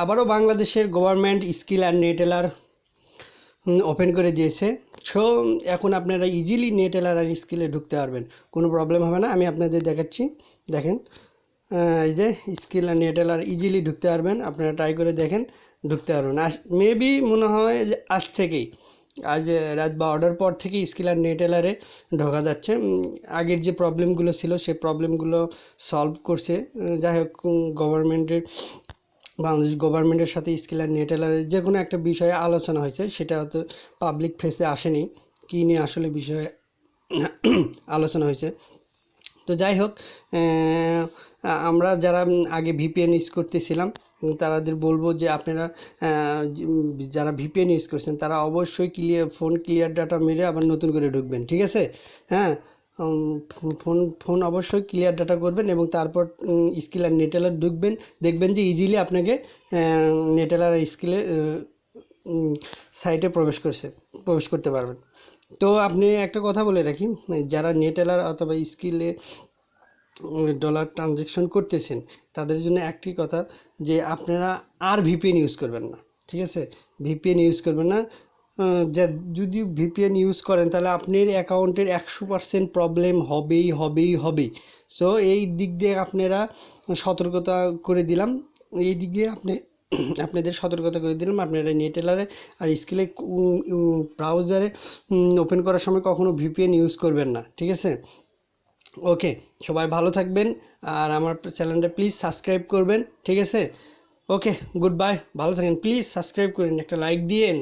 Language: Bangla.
আবারও বাংলাদেশের government skill and Neteller open করে দিয়েছে। সো এখন আপনারা ইজিলি নেটেলার আর স্কিলে ঢুকতে পারবেন, কোনো প্রবলেম হবে না। আমি আপনাদের দেখাচ্ছি, দেখেন এই যে স্কিল অ্যান্ড নেটেলার ইজিলি ঢুকতে পারবেন। আপনারা ট্রাই করে দেখেন, ঢুকতে পারবেন। মেবি মনে হয় যে আজ থেকেই, আজ রাত 12টার পর থেকেই স্কিল অ্যান্ড নেটেলারে ঢোকা যাচ্ছে। আগের যে প্রবলেমগুলো ছিল সেই প্রবলেমগুলো সলভ করছে। যাই হোক, বাংলাদেশ গভর্নমেন্টের সাথে স্কিল অ্যান্ড নেটেলারের যে কোনো একটা বিষয়ে আলোচনা হয়েছে, সেটা হয়তো পাবলিক ফেসে আসেনি, কী নিয়ে আসলে বিষয়ে আলোচনা হয়েছে। তো যাই হোক, আমরা যারা আগে ভিপিএন ইউজ করতেছিলাম তাদের বলবো যে আপনারা যারা ভিপিএন ইউজ করছেন তারা অবশ্যই ফোন ক্লিয়ার ডাটা মেরে আবার নতুন করে ঢুকবেন, ঠিক আছে? হ্যাঁ, ফোন অবশ্যই ক্লিয়ার ডাটা করবেন এবং তারপর স্কিল আর নেটেলার ঢুকবেন। দেখবেন যে ইজিলি আপনাকে নেটেলার আর স্কিলে সাইটে প্রবেশ করতে পারবেন। তো আপনি একটা কথা বলে রাখি, যারা নেটেলার অথবা স্কিলে ডলার ট্রানজ্যাকশন করতেছেন তাদের জন্য একটি কথা, যে আপনারা আর ভিপিএন ইউজ করবেন না, ঠিক আছে? ভিপিএন ইউজ করবেন না। যদি ভিপিএন ইউজ করেন তাহলে আপনার অ্যাকাউন্টের 100% প্রবলেম হবেই। সো এই দিক দিয়ে আপনারা সতর্কতা করে দিলাম, এই দিক দিয়ে আপনাদের সতর্কতা করে দিলাম। আপনারা নেটেলারে আর স্কিলে ব্রাউজারে ওপেন করার সময় কখনো ভিপিএন ইউজ করবেন না, ঠিক আছে? ওকে, সবাই ভালো থাকবেন আর আমার চ্যানেলটা প্লিজ সাবস্ক্রাইব করবেন, ঠিক আছে? ওকে, গুড বাই, ভালো থাকেন। প্লিজ সাবস্ক্রাইব করেন, একটা লাইক দিয়েন।